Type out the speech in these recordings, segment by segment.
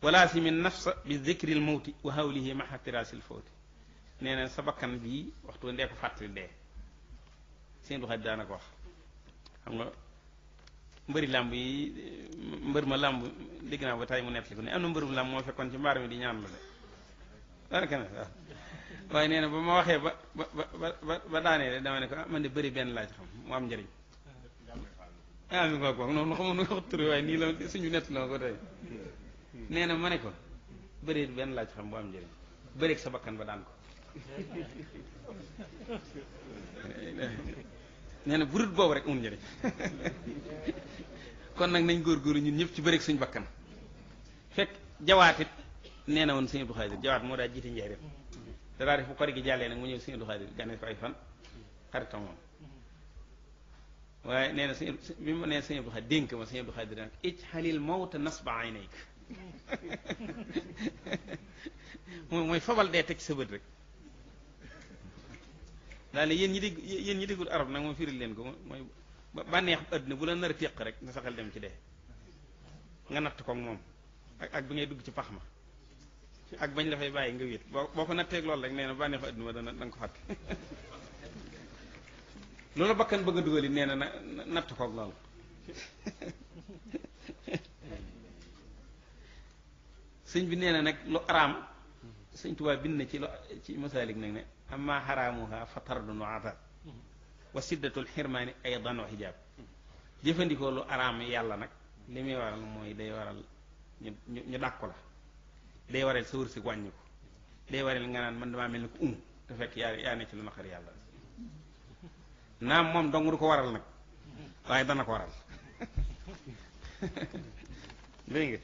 wala si min nafsa bi dhikril mawti wa hawlihi maha tirasil fawti nee na sa bakkan bii waxtu ndee ko fàttali dee seen du xaj daana ko wax xam nga mbëri làmb yi mbër ma làmb dégg naa ba tay mu nettali ko ne am na mbërum làmb moo fekkoon ci mbaar mi di ñaan la de daanaka ne waaw waaye nee na ba ma waxee ba daanee dama ne ko man de bëri benn laa ci xam mu am njëriñ mi nga ko noonu xamoon nu nga ko turi waaye nii la suñu nett la ko tey nee na ma ne ko bëri benn laa ci xam bu am njëriñ bëri sa bakkan ba daan ko nee na burut boobu rek amul njëriñ kon nag nañ góorgóorlu ñun ñëpp ci bëri suñu bakkan fekk jawaatit nee na woon sëñ Abdou Khadir jawaat moo daa jiite njëriñ da daa def bu kori gi jàllee nag mu ñëw sëñ Abdou Khadir gane ko ay fan xaritam moom waaye nee na bi mu nee sëñ Abdou Khadir dénk ma sëñ Abdou Khadir nag ijxalil mawta nasba aynayk mooy fabal dee teg ci sa bët rek daal ne yéen ñi déggul arab nag moom firil leen ko mooy bànneex àdduna bu la nar a téq rek nga saxal dem ci dee nga natt ko moom ak bi ngay dugg ci pax ma ak bañ la fay bàyyi nga wéet boo ko natteeg loolu rek nee na bànneexu àdduna da nga ko fàtte loolu bakkan bëgg a dugal it nee na natt koog loolu sëñ bi nee na nag lu araam sëñ Tuubaa bind na ci masaalik nag ne amma xaraamuha fa tardun wa atab wa siddatul xirmaani aydan wa xijaab jëfandikoo lu araam yàlla nag li muy waral mooy day waral ñu dàkku la day waral sa wërsëg wàññi ko day waral nga naan man damaa mel ni ko te fekk yaa ne ci lu naqar yàlla naam moom dong du ko waral nag waaye dana ko waral dégg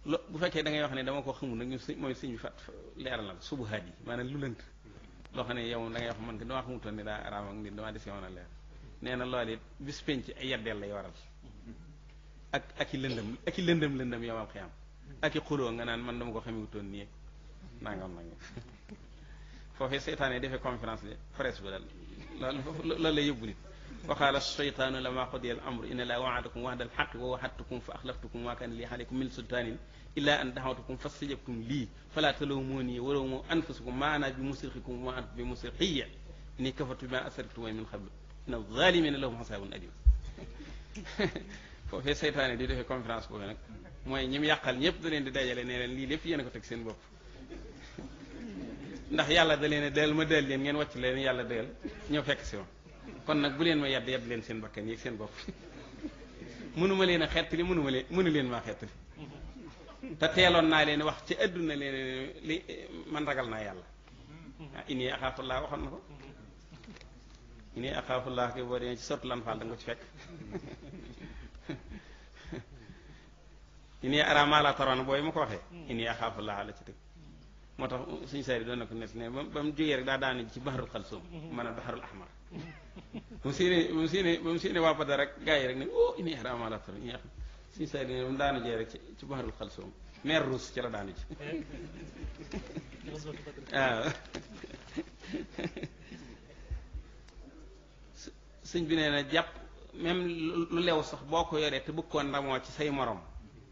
nga bu fekkee da ngay wax ne dama ko xamul nag ñu mooy sëñ bi leeral na subuhaat yi maanaam lu lënt loo xam ne yow da ngay wax man ko damaa xamutoon ne daa araam ak nit damaa des yoon a leer nee na loolu it bis penc ay yeddeel lay waral ak i lëndëm yow am xiyam ak i xuloo nga naan man dama ko xamewutoon nii nangam foofee seytaane defee conférence de presse bi daal loolu lay yóbbu nit wa qaala seytaanu lammaa qudiya al-amru inna llaaha wa'adakum wa'da al-haqqi wa wa'adtukum fa axlaftukum wa maa kaana lii alaykum min sultaanin illaa an da'awtukum fastajabtum lii falaa taluumuunii wa luumuu anfusakum maa ana bi musrikhikum wa maa antum bi musrikhiya innii kafartu bimaa asraktumuu min qablu inna zaalimiina lahum azaabun aliim foofee seytaane di defee conférence boobu nag mooy ñi mu yàqal ñëpp da leen di dajale ne leen lii lépp yéen a ko teg seen bopp ndax yàlla da leen a del ma del leen ngeen wàcc leen yàlla del ñëw fekk si ma kon nag bu leen ma yedd leen seen bakkan yi seen bopp mënuma leen a xettali mënu leen maa xettali te teeloon naa leen wax ci àdduna leen li man ragal naa yàlla inni axaafullah waxoon na ko inni axaafullah ke boo demee ci sotti lan faal da nga ko ci fekk inni ara maa laa taroon booy ma ko waxee inni axaafullah la ci tëg moo tax suñu saari doon na ko net ne ba mu jógee rek daa daanu ci baxarul xalsoom maanaam baxarul ahmar ba mu séenee waa Badar rek gars yi rek ne oh inni ara maa laa taroon suñu saari ne ba mu daanu jee rek ci baxarul xalsoom mer ruus ci la daanu ci waaw sëñ bi nee na jàpp même lu lew sax boo ko yoree te bëgg koo ndamoo ci say morom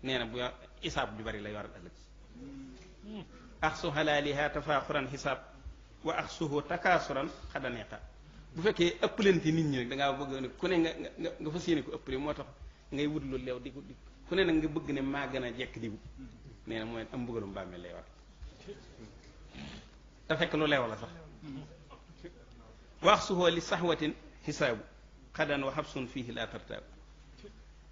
nee na bu isaab ju bari lay waral ëllëg axsu xalaaliha tafaaxuran xisaab wa axsuhu takaasuran xadaneeqa bu fekkee ëppalante nit ñi nag da ngaa bëgg ne ku ne nga fas yéene ko ëppale moo tax ngay wut lu leew di ku ne nag nga bëgg ne maa gën a jekk diw nee na mooy am mbugalum bàmmeel lay war te fekk lu leew la sax wa axsuhu li saxwatin xisaabu xadan wa xabsun fiihi laa tartaabu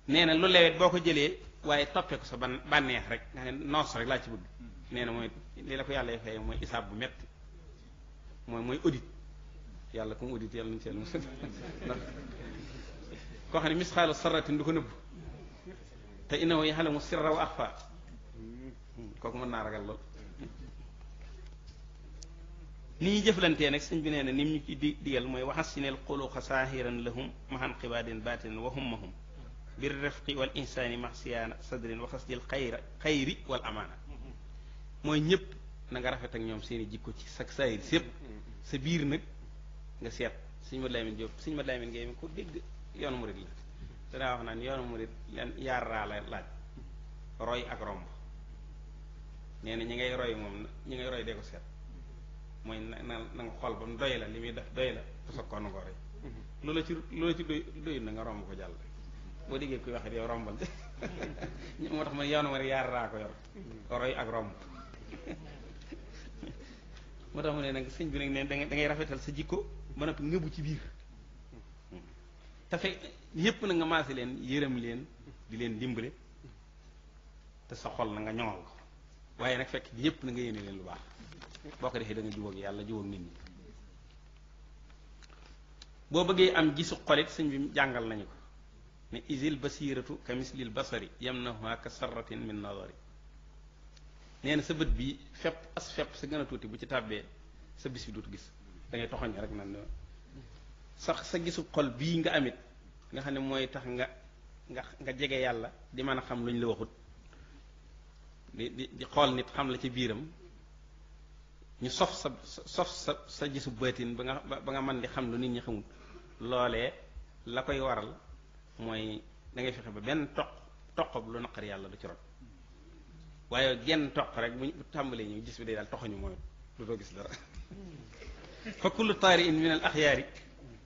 nee na lu lewet boo ko jëlee waaye toppee ko sa bànneex rek nga ne noos rek laa ci bëgg nee na mooy li la ko yàlla y fay mooy isaab bu metti mooy audit yàlla comme audit yàlla nañu seen mos ndax koo xam ne misxaalu sarratin du ko nëbb te innahu yaxlamu sirra wa axfa kooku mën naa ragal lool ni ñuy jëflantee nag sëñ bi nee na ni ñu ci digal mooy waxasineel xuluqa saahiran lahum maxan xibaadin baatinin wa hummahum bir rifqi wal insaani max siyaana sadrin wa xasdil xayri wal amaana mooy ñëpp na nga rafet ak ñoom seen i jikko ci sa saayir sépp sa biir nag nga seet sëñ ma Lamin Jóob sëñ ma Lamin Ngay mi ko dégg yoonu murid la danaa wax naan yoonu murid leen yaar raa la laaj roy ak romb. nee na ñi ngay roy moom ñi ngay roy dee ko seet mooy na nga xool ba mu doy la li muy def doy la te soog koo na ko roy. loola ci doy na nga romb ko jàll. boo déggee kuy waxee yow rombal moo tax man yoonu ma yaar raa ko yor roy ak romb. moo tax mu ne nag sëñ bi nag ne da ngay rafetal sa jikko ba noppi ngëbu ci biir te fekk ñépp na nga maase leen yërëm leen di leen dimbale te sa xol na nga ñoŋal ko waaye nag fekk ñépp na nga yéene leen lu baax boo ko defee da nga jubóog yàlla jubóog nit ñi. boo bëggee am gisu xolit sëñ bi jàngal nañu ko ne isil basiratu ka mislil basari yamnahuha ka sarratin min nadari. nee na sa bët bi fepp as fepp sa gën a tuuti bu ci tàbbee sa bis bi dootu gis da ngay toxoñ rek nan sax sa gisu xol bii nga amit nga xam ne mooy tax nga jege yàlla di mën a xam lu ñu la waxut di xool nit xam la ci biiram ñu sof sa gisu bëtin ba nga mën di xam lu nit ñi xamul. loolee la koy waral mooy da ngay fexe ba benn toq lu naqar yàlla du ci rot waaye genn toq rek bu tàmbalee ñu gis bi day daal toxuñu mooy du doo gis dara. fa kullu taari'in min al axyaari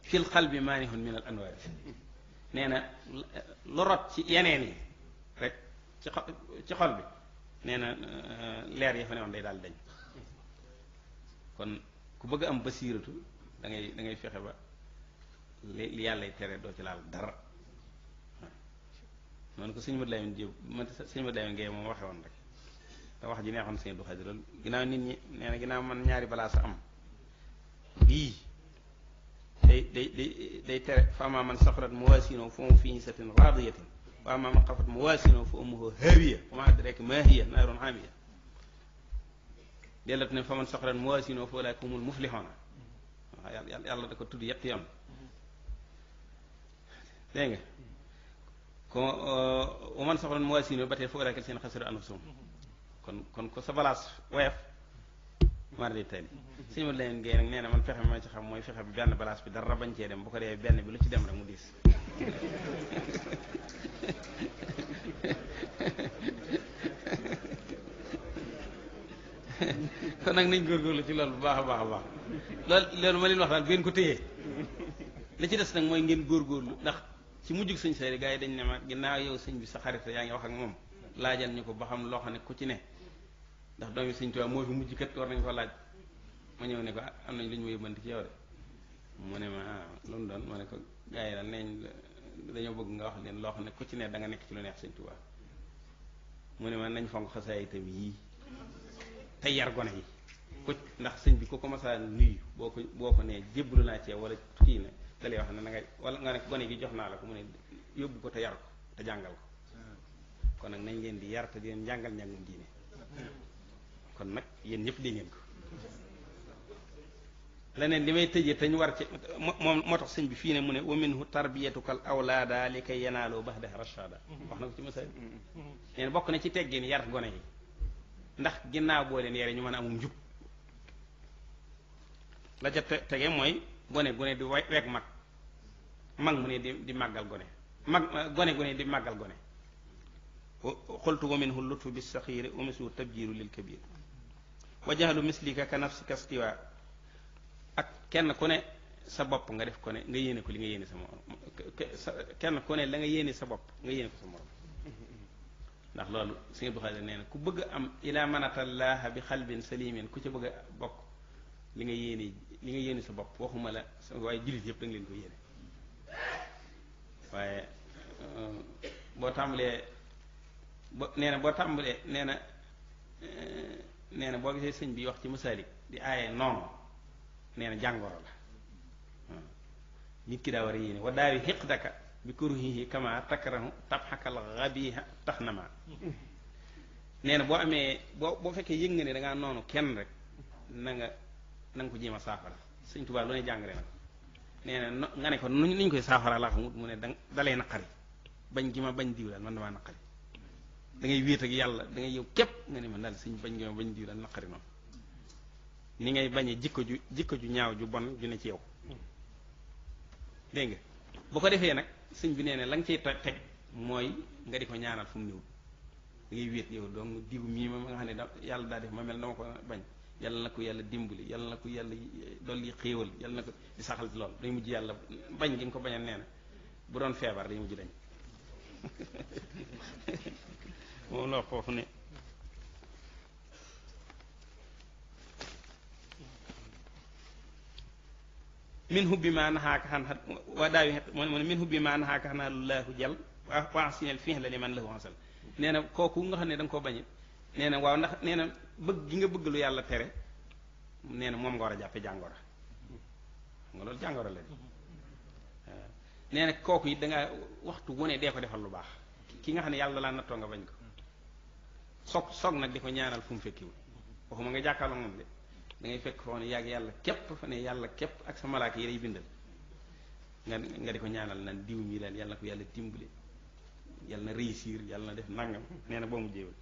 fi l qalbi maanihun min al anwaari. nee na lu rot ci yeneen yi rek ci xol bi nee na leer ya fa ne woon day daal dañ. kon ku bëgg am basiiratu da ngay fexe ba li yàlla tere doo ci laal dara. noonu ko sëñ Modou Lamine Diop sëñ Modou Lamine Gueye moom waxe woon rek te wax ji neexoon sëñ du xadi loolu ginnaaw nit ñi nee na ginnaaw man ñaari balaa sa am bii day tere fa ama man saxurat mawasinoo fa mu fii satin raadiyatin wa ama man xafat mawasinoo fa ummuhu hawiya wa ma adraka ma hiya naarun hamiya. dellat ne fa man saxurat mawasinoo fa ulaa'ika humul muflixoona. waaw yàlla da ko tudd yetti yoon dégg nga ko wa man saxurat mawasinoo ba tey fa ulaa'ika seen xasiru anfusahum kon ko sa balaas woyof mar di tey sëñ Modou Lamine Gueye nag nee na man fexe ma ci xam mooy fexe bi benn balaas bi dara bañ cee dem bu ko dee benn bi lu ci dem rek mu diis. kon nag nañ góorgóorlu ci loolu bu baax a baax a baax loolu ma leen wax daal bu ngeen ko téyee li ci des nag mooy ngeen góorgóorlu ndax ci mujjug sëñ Sayri gars yi dañ ne ma ginnaaw yow sëñ bi sa xarit yaa ngi wax ak moom laajal ñu ko ba xam loo xam ne ku ci ne ndax doomi sëñ Tuubaa moo fi mujj kat war nañu ko laaj. ma ñëw ne ko am nañ lu ñu ma yóbbanti ci yow de mu ne ma lu mu doon ma ne ko gars yi daal neeñ dañoo bëgg nga wax leen loo xam ne ku ci ne da nga nekk ci lu neex sëñ Tuubaa. mu ne ma nañ fonk xasaay itam yii te yar gone yi ku ndax sëñ bi ku ko masaa nuyu boo ko nee jébbalu naa ci yow wala kii ne da lay wax ne na ngay wala nga ne gone gi jox naa la ko mu ne yóbbu ko te yar ko te jàngal ko. kon nag nañ leen di yar te di leen jàngal njàngum diine kon nag yéen ñëpp dégg ngeen ko. leneen li may tëjee te ñu war ci moo tax sëñ bi fii ne mu ne wa minhu tarbiyatukal awlaada li kay yanaaloo baxda rashada wax na ko ci masal nee na bokk na ci teggin yar gone yi ndax ginnaaw boo leen yare ñu mën a amum njub. la ca tege mooy gone di weeg mag mu ne di màggal gone gone di màggal gone. xultu wa minhu lutfu bis saxiiri wa misu tabjiru lil kabir wa jahlu mislika ka nafsika stiwa ak kenn ku ne sa bopp nga def ko ne nga yéene ko li nga yéene sa morom kenn ku ne la nga yéene sa bopp nga yéene ko sa morom. ndax loolu Sëñ Abdou Khadre nee na ku bëgg am ila manatallaha bi xalbin salimin ku ci bëgg a bokk li nga yéene sa bopp waxuma la waaye jullit yëpp da nga leen ko yéene. waaye boo tàmbalee nee na boo gisee sëñ bi wax ci Masaalik di aaye noonu nee na jàngoro la nit ki daa war a yéene wa daawi xiqdaka bi kuruhihi kama takrahu tabxakal xabiha tax na ma nee na boo fekkee yëg nga ne da ngaa noonu kenn rek na nga ko jéem a saafara. Sëñ Tuubaa lu ne jàngale na ko nee na nga ne ko nuñ koy saafara laa xamut mu ne dalay naqari bañ gi ma bañ diw daal man damaa naqari da ngay wéet ak yàlla da ngay yow képp nga ne man daal suñ bañ gi ma bañ diw daal naqari noonu ni ngay bañee jikko ju ñaaw ju bon ju ne ci yow dégg nga bu ko defee nag sëñ bi nee na la nga ciy teg mooy nga di ko ñaanal fu mu néew da ngay wéet yow donc diw mii ma nga xam ne yàlla daa def ma mel dama ko bañ yàlla na ko yàlla dimbali yàlla na ko yàlla dolli xéewal yàlla na ko di saxal ci loolu day mujj yàlla bañ gi nga ko bañal nee na bu doon feebar day mujj dañ moom la foofu ne min hubbi ma nahaaka xan xat waa daawi mu ne min hubbi ma nahaaka xanaa lullahu jal waasinel fi'la liman lahu wasal nee na kooku nga xam ne da nga koo bañit nee na waaw ndax nee na bëgg gi nga bëgg lu yàlla tere nee na moom nga war a jàppe jàngoro xam nga loolu jàngoro la di waaw nee na kooku it da nga waxtu wu ne dee ko defal lu baax ki nga xam ne yàlla laa nattoo nga bañ ko soog nag di ko ñaanal fu mu fekkiwul waxuma nga jàkkaarloo moom de da ngay fekk foo ne yàgg yàlla képp fa ne yàlla képp ak sa malaaka yi lay bindal nga di ko ñaanal nan diw mi leen yàlla na ko yàlla dimbali yàlla na réussir yàlla na def nangam nee na boo mu jéewal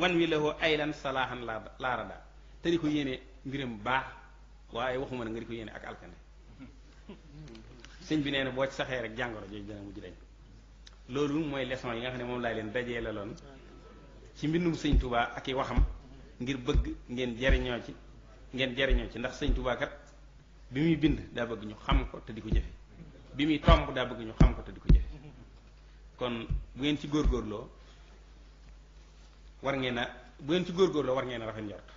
wan wi la woo aylan salaaxan laarada te di ko yéene mbiram baax waaye waxuma ne nga di ko yéene ak alkane sëñ bi nee na boo ci saxee rek jàngoro jooju dana mujj dañ loolu mooy leçon yi nga xam ne moom laa leen dajee la loon ci mbindum sëñ Touba ak i waxam ngir bëgg ngeen jariñoo ci ndax sëñ Touba kat bi muy bind daa bëgg ñu xam ko te di ko jëfe bi muy tomb daa bëgg ñu xam ko te di ko jëfe kon bu ngeen ci góorgóorloo war ngeen a rafet njort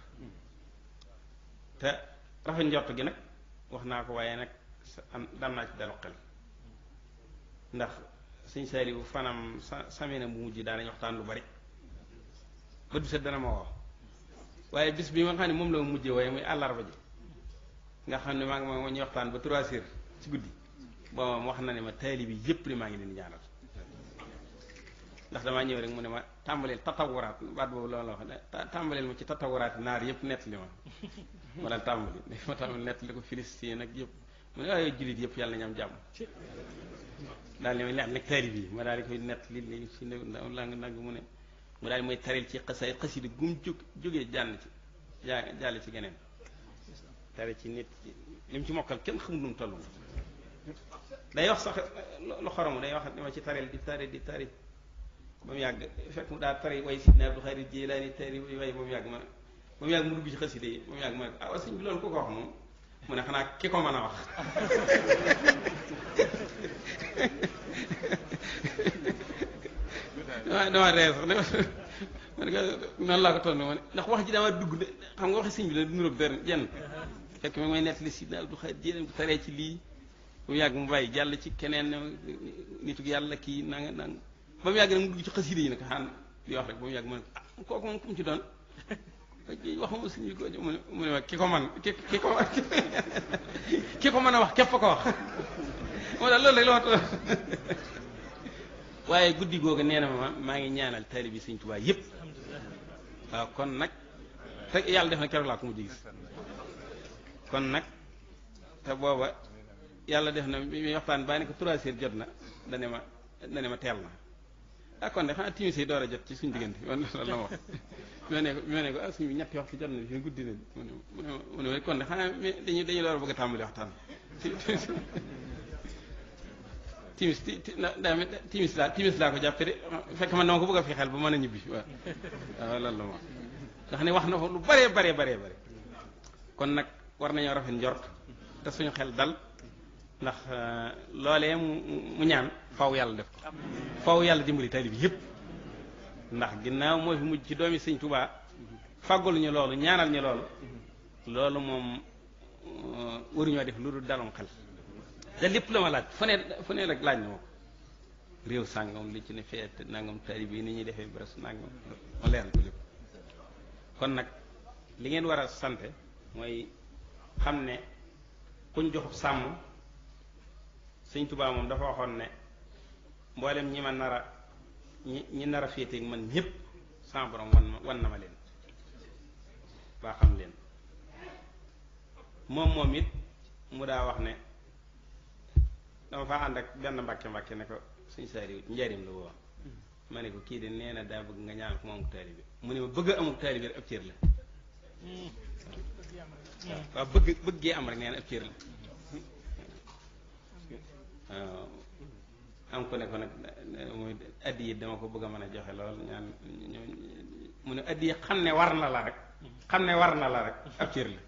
te rafet njort gi nag wax naa ko waaye nag dam naa ci dalu xel ndax sëñ Saliou fanam samina bu mujj daanañ waxtaan lu bari ba du set dana ma woo waaye bis bi nga xam ne moom la ma mujjee waaye muy àllarba ji nga xam ne maa ngi ma ñuy waxtaan ba 3 heures ci guddi booba wax na ne ma taalibe bi yépp li maa ngi leen di ñaanal ndax damaa ñëw rek mu ne ma tàmbaleel tatawuraat baat boobu loolu la wax ne tàmbaleel ma ci tatawuraat naar yépp nett li ma daal tàmbali nett li ko Filistin ak yépp mu ne waaye jullit yépp yàlla nañu am jàmm daal ne ma leer nag taalibe bi ma daal di koy nett li léegi si nag mu ne mu daal mooy taril ci xasida gum jógee jàll ci geneen tari ci nit li mu ci mokkal kenn xamul nu mu toll day wax sax lu xoromu day wax ni ma ci taril di tari ba mu yàgg fekk mu daal tari way Sidna Abdul Xaadir Jilaani tari way ba mu yàgg mu dugg ci xasida yi ba mu yàgg ma ne ko sëñ bi loolu ku ko wax moom mu ne xanaa ki ko mën a wax dama ree sax man nga noonu laa ko toll ma ne ndax wax ji dama dugg de xam nga waxi sëñ bi la du nuróog dara jenn fekk mi may nettali Sidna Abdul Xaadir Jilaani bu taree ci lii ba mu yàgg mu bàyyi jàll ci keneen nitu yàlla kii nanga ba mu yàgg nag mu dugg ci xasida yi nag xaan di wax rek ba mu yàgg ma ne ko kooku moom ku mu ci doon waxuma suñu ko mu ne ma ki ko man ki ko mën a wax képp ko wax moo daal loolu rek la wax waaye guddi googu nee na ma maa ngi ñaanal taalibe bi Sëñ Tuubaa yépp waaw kon nag te yàlla def na keroog laa ko mujj gis kon nag te booba yàlla def na bi muy waxtaan baa ne ko 3 heures jot na dane ma teel na ah kon de xanaa timis yi door a jot ci suñu diggante loolu la ma wax moo ne ko suñu ñetti waxtu jot na fi guddi na mu ne kon de xanaa dañuy door a bëgg a tàmbali waxtaan timis laa ko jàppe de fekk man dama ko bëgg a fi xel ba mën a ñibbi waaw loolu la ma ndax ne wax na fa lu bare kon nag war nañoo rafet njort te suñu xel dal ndax loolee mu ñaan faw yàlla def ko faw yàlla dimbali taalibe bi yépp ndax ginnaaw moo fi mujj ci doomi Sëñ Tuubaa fàggul ñu loolu ñaanal ñu loolu moom waruñoo def lu dul dalum xel te lépp la ma laaj fu ne rek laaj na ma ko réew sàngam li ci ne feet nangam taalibe yi ni ñuy defee bres nangam ma leeral ko lépp kon nag li ngeen war a sante mooy xam ne kuñ joxub sàmm Sëñ Tuubaa moom dafa waxoon ne mboolem ñi ma ñi nar a féeteeg man ñépp sama borom wan na ma leen baa xam leen moom it mu daa wax ne dama faa ànd ak benn mbàkke ne ko Sëñ Saaliw njariñ la woo ma ne ko kii de nee na daa bëgg nga ñaan ko mu amuk taalibe mu ne ma bëgg a amuk taalibe ab cër la waaw bëggee am rek nee na ab cër la waaw am ko ne ko nag mooy addiya dama ko bëgg a mën a joxe lool ñaan mu ne addiya xam ne war na la rek xam ne war na la rek ab cër la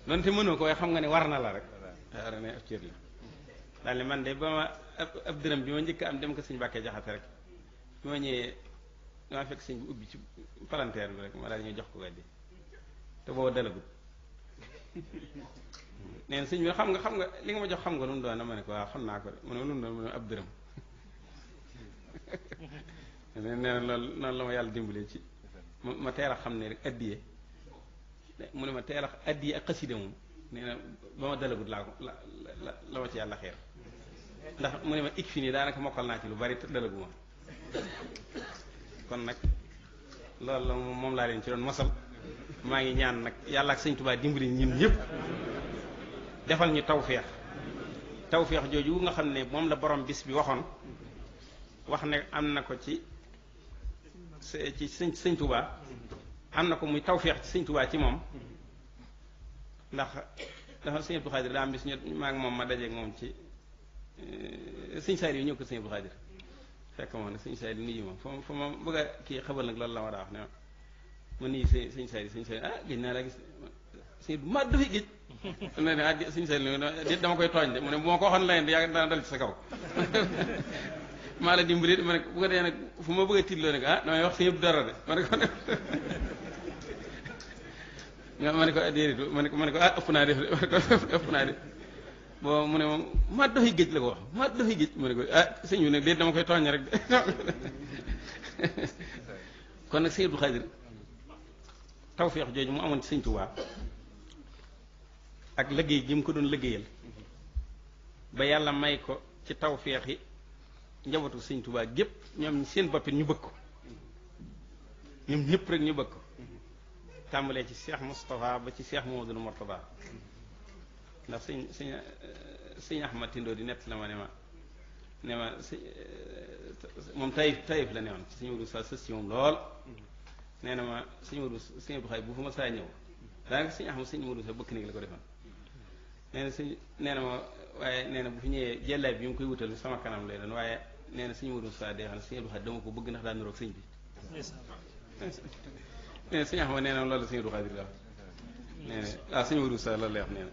doonte mënoo ko waaye xam nga ne war na la rek war ne ab cër la daal ne man de ba ma ab dërëm bi ma njëkk am dem ko sëñ Mbàkke Jaxate rek bi ma ñëwee dama fekk sëñ bi ubbi ci palanteer bi rek ma daal ñu jox ko weddi te booba dalagut neen sëñ bi xam nga li nga ma jox xam nga lu mu doon ma ne ko waaw xam naa ko de mu ne lu mu doon mu ne ab dërëm nee na loolu noonu la ma yàlla dimbalee ci ma teel a xam ne rek addiye mu ne ma teel a addiye ak xasida moom nee na ba ma dalagut laa ko la ma ci yàlla xeer ndax mu ne ma ik fi nii daanaka mokkal naa ci lu bari te dalaguma kon nag loolu la moom laa leen ci doon mosal maa ngi ñaan nag yàlla ak sëñ Tuubaa dimbali ñun ñëpp defal ñu tawféex jooju nga xam ne moom la borom bis bi waxoon wax ne am na ko ci sëñ Tuubaa am na ko muy tawféex ci sëñ Tuubaa ci moom ndax dafa sëñ Abdou Khadir daa am bis maa ngi moom ma dajeeg moom ci sëñ Saali yu ñëw ko sëñ Abdou Khadir fekk moom nag sëñ Saali nuyu ma fa ma bëgg a kii xabal nag loolu la ma daa wax ne ma nuyu sëñ Saali géej naa la gis sëñ du ma dafay géej ne ne sëñ Saali dama koy tooñ de mu ne bu ma ko waxoon leneen di yaa dana dal ci sa kaw maa la dimbali ma ne bu ko dee nag fu ma bëgg a tiitloo nag damay wax sëñ Abdou dara de ma ne ko ma ne ko déedéet ma ne ko ëpp naa def ëpp naa def bon mu ne moom maa dafay géej la ko wax maa dafay géej ma ne ko sëñ bi nag déet dama koy tooñ rek de kon nag sëñ Abdou Khadir tawféex jooju mu amoon ci sëñ Tuubaa ak liggéey gi mu ko doon liggéeyal ba yàlla may ko ci tawféex yi njabootu sëñ Tuubaa gépp ñoom seen boppit ñu bëgg ko ñoom ñëpp rek ñu bëgg ko tàmbalee ci Cheikh Moustapha ba ci Cheikh Mouhamadoul Mourtada ndax sëñ Ahmad Tindo di nett la ma ne ma moom Taïf la ne woon sëñ Modou sa sës ci moom lool nee na ma sëñ Modou sëñ Abdou Xaay bu fa ma saa ñëw daanaka sëñ Ahmad sëñ Modou sa bëkk néeg la ko defoon nee na ma waaye nee na bu fi ñëwee jellaay bi mu koy wutal sama kanam lay doon waaye nee na sëñ Modou sa dee xam ne sëñ Abdou Xaay dama ko bëgg ndax daa niroog sëñ bi nee na sëñ Ahmad nee na loolu sëñ Abdou Xaay la nee na sëñ Modou sa loolu lay wax nee na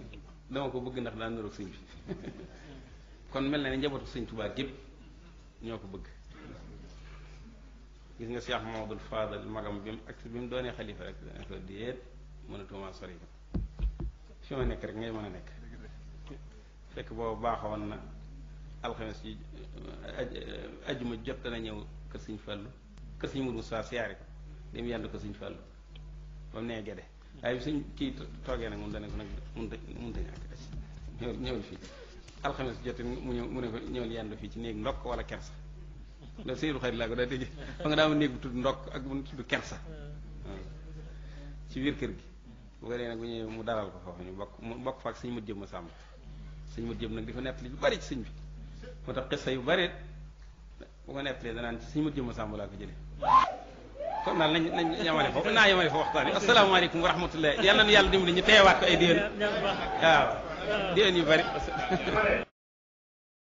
dama ko bëgg ndax daa niroog sëñ bi kon mel na ne njabootu sëñ Tuubaa gépp ñoo ko bëgg gis nga Cheikh Mamadou Fadal magam bi mu doonee xalifa rek dana ko déet mënatuma sori fi ma nekk rek ngay mën a nekk fekk boobu baaxoon na alxames yi ajjuma jot dana ñëw kër sëñ Fallu kër sëñ Mourou Moussa siyaare ko dem yendu ko sëñ Fallu ba mu nee Gede waaye bi suñ kii toogee nag moom dana ko nag mënta ñàkk ñëwul fii alxames jot mu ne ko ñëwal yendu fii ci néeg ndokk wala kersa loolu sëñ Abdou Khadre laa ko daa dégg fa nga daa ma néeg bu tudd ndokk ak bu tudd kersa ci biir kër gi bu ko dee nag bu ñëwee mu dalal ko foofu mu bokk fa ak sëñ mët jëm ma sàmm sëñ mët jëm nag di fa nettali lu bari ci sëñ bi moo tax xissa yu bari bu ko nettalee danaan ci sëñ mët jëm ma sàmm laa ko jëlee kon daal nañ yamale foofu naa yamale foofu waxtaan bi asalaamaaleykum wa rahmatullah yàlla na yàlla dimbali ñu teewaat ko ay déwén waaw déwén yu bari